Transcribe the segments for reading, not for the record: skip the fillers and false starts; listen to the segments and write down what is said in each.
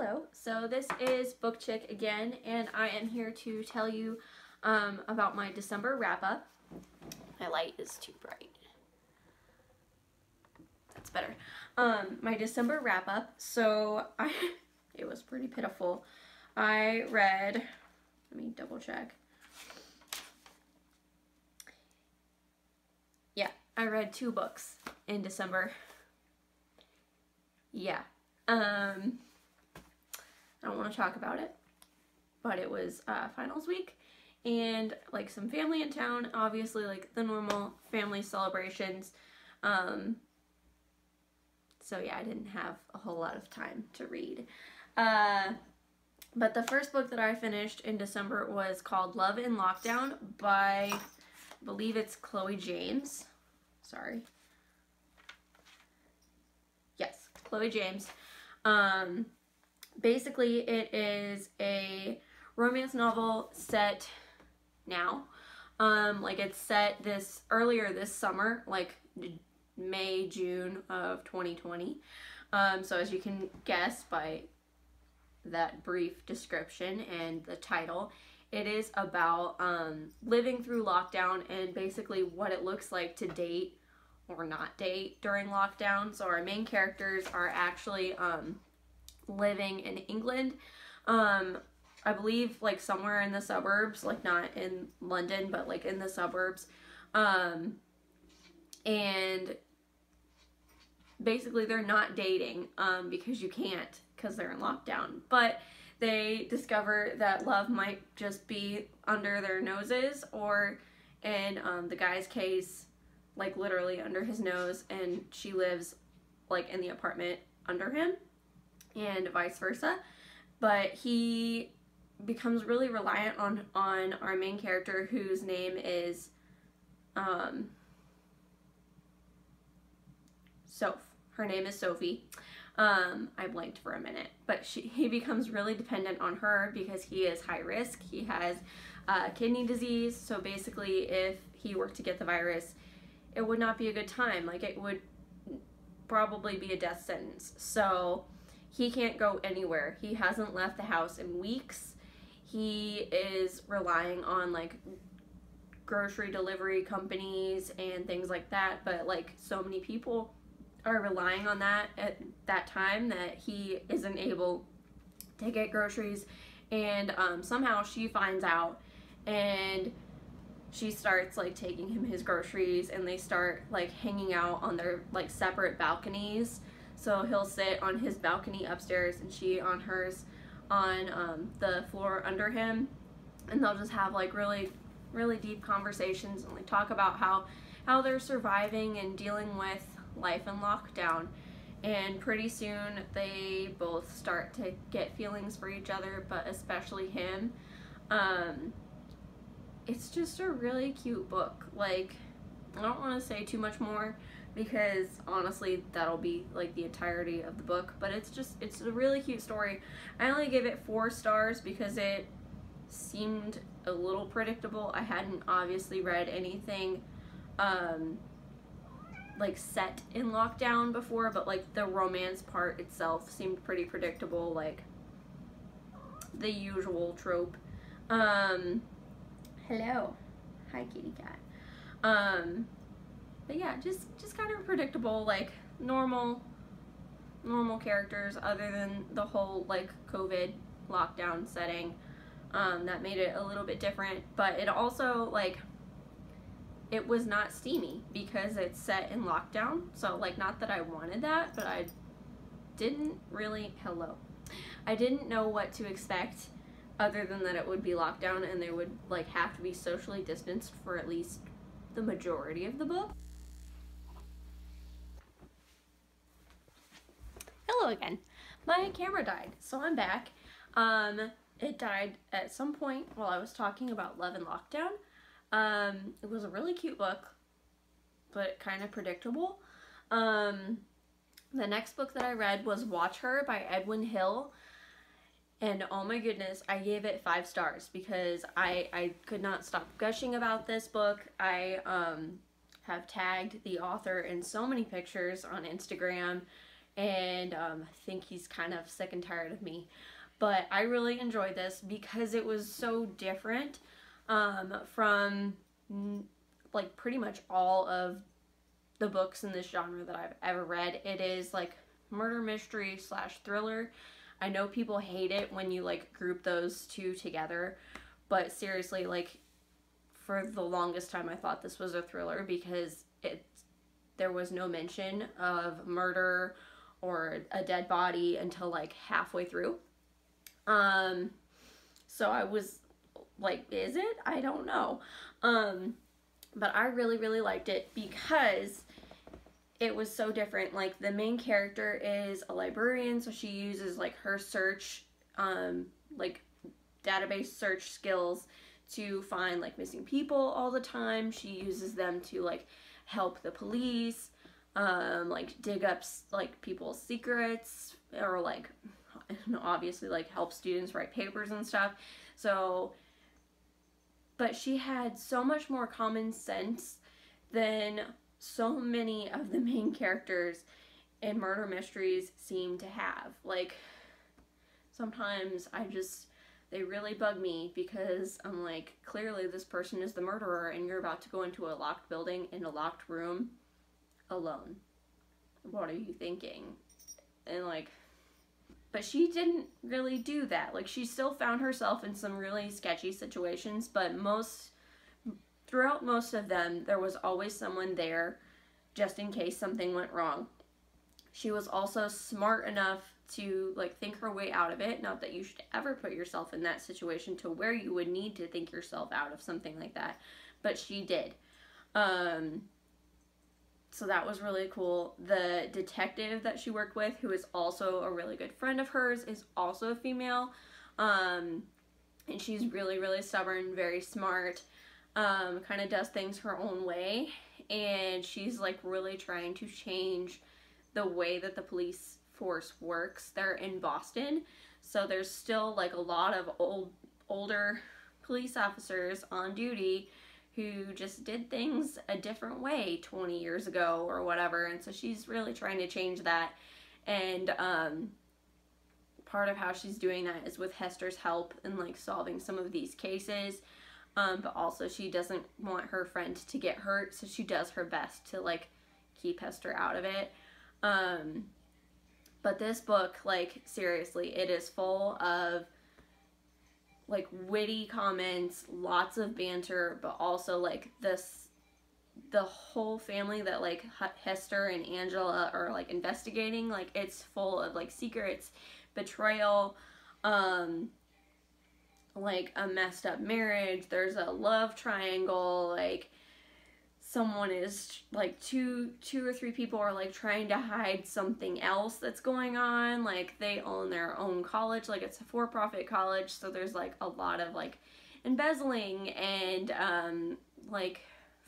Hello, so this is Book Chick again, and I am here to tell you about my December wrap-up. My light is too bright. That's better. My December wrap-up, so it was pretty pitiful. I read, let me double check. Yeah, I read 2 books in December. Yeah. I don't want to talk about it, but it was finals week and like some family in town, obviously like the normal family celebrations. So yeah, I didn't have a whole lot of time to read. But the first book that I finished in December was called Love in Lockdown by, I believe it's Chloe James. Sorry. Yes, Chloe James. Basically, it is a romance novel set now. Like it's set earlier this summer, like May, June of 2020. So as you can guess by that brief description and the title, it is about living through lockdown and basically what it looks like to date or not date during lockdown. So our main characters are actually living in England, I believe like somewhere in the suburbs, like not in London, but like in the suburbs, and basically they're not dating because you can't, because they're in lockdown, but they discover that love might just be under their noses, or in the guy's case, like literally under his nose, and she lives like in the apartment under him, and vice versa. But he becomes really reliant on our main character, whose name is Soph. Her name is Sophie. I blanked for a minute, but he becomes really dependent on her because he is high risk. He has kidney disease, so basically if he were to get the virus, it would not be a good time. Like it would probably be a death sentence. So he can't go anywhere. He hasn't left the house in weeks. He is relying on like grocery delivery companies and things like that, but like so many people are relying on that at that time that he isn't able to get groceries. And somehow she finds out, and she starts like taking him his groceries, and they start like hanging out on their like separate balconies. So he'll sit on his balcony upstairs and she on hers on the floor under him, and they'll just have like really deep conversations and like talk about how they're surviving and dealing with life in lockdown. And pretty soon they both start to get feelings for each other, but especially him. It's just a really cute book. Like, I don't want to say too much more because honestly that'll be like the entirety of the book, but it's a really cute story. I only gave it 4 stars because it seemed a little predictable. I hadn't obviously read anything like set in lockdown before, but like the romance part itself seemed pretty predictable, like the usual trope. Hello. Hi, kitty cat. But yeah, just kind of predictable, like normal characters, other than the whole like COVID lockdown setting. That made it a little bit different, but it also like, it was not steamy because it's set in lockdown. So like, not that I wanted that, but I didn't really, I didn't know what to expect other than that it would be lockdown and they would like have to be socially distanced for at least the majority of the book. Hello again. My camera died, so I'm back. It died at some point while I was talking about Love in Lockdown. It was a really cute book, but kind of predictable. The next book that I read was Watch Her by Edwin Hill. And oh my goodness, I gave it 5 stars because I could not stop gushing about this book. I have tagged the author in so many pictures on Instagram and I think he's kind of sick and tired of me. But I really enjoyed this because it was so different from like pretty much all of the books in this genre that I've ever read. It is like murder mystery / thriller. I know people hate it when you like group those two together, but seriously, like for the longest time I thought this was a thriller because there was no mention of murder or a dead body until like halfway through. So I was like, is it? I don't know. But I really, really liked it because it was so different. Like, the main character is a librarian, so she uses like her search, like database search skills to find like missing people all the time. She uses them to like help the police, like dig up like people's secrets, or like obviously like help students write papers and stuff. So, but she had so much more common sense than so many of the main characters in murder mysteries seem to have. Like, sometimes they really bug me because I'm like, clearly this person is the murderer and you're about to go into a locked building in a locked room alone. What are you thinking? And like, but she didn't really do that. Like, she still found herself in some really sketchy situations, but throughout most of them, there was always someone there just in case something went wrong. She was also smart enough to like think her way out of it. Not that you should ever put yourself in that situation to where you would need to think yourself out of something like that, but she did. So that was really cool. The detective that she worked with, who is also a really good friend of hers, is also a female. And she's really, really stubborn, very smart, kind of does things her own way. And she's like really trying to change the way that the police force works. They're in Boston, so there's still like a lot of older police officers on duty who just did things a different way 20 years ago or whatever, and so she's really trying to change that. And part of how she's doing that is with Hester's help in like solving some of these cases, but also she doesn't want her friend to get hurt, so she does her best to like keep Hester out of it. But this book, like, seriously, it is full of like witty comments, lots of banter, but also like the whole family that like Hester and Angela are like investigating, like it's full of like secrets, betrayal, like a messed up marriage, there's a love triangle, like someone is like two or three people are like trying to hide something else that's going on. Like, they own their own college, like it's a for-profit college, so there's like a lot of like embezzling and like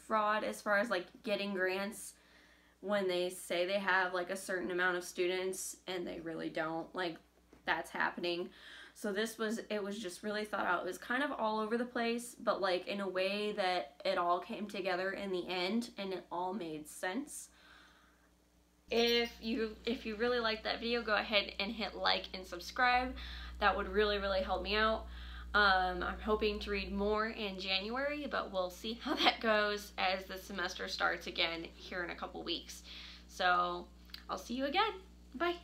fraud as far as like getting grants when they say they have like a certain amount of students and they really don't. Like, that's happening. So it was just really thought out. It was kind of all over the place, but like in a way that it all came together in the end and it all made sense. If you really liked that video, go ahead and hit like and subscribe. That would really, really help me out. I'm hoping to read more in January, but we'll see how that goes as the semester starts again here in a couple weeks. So I'll see you again. Bye.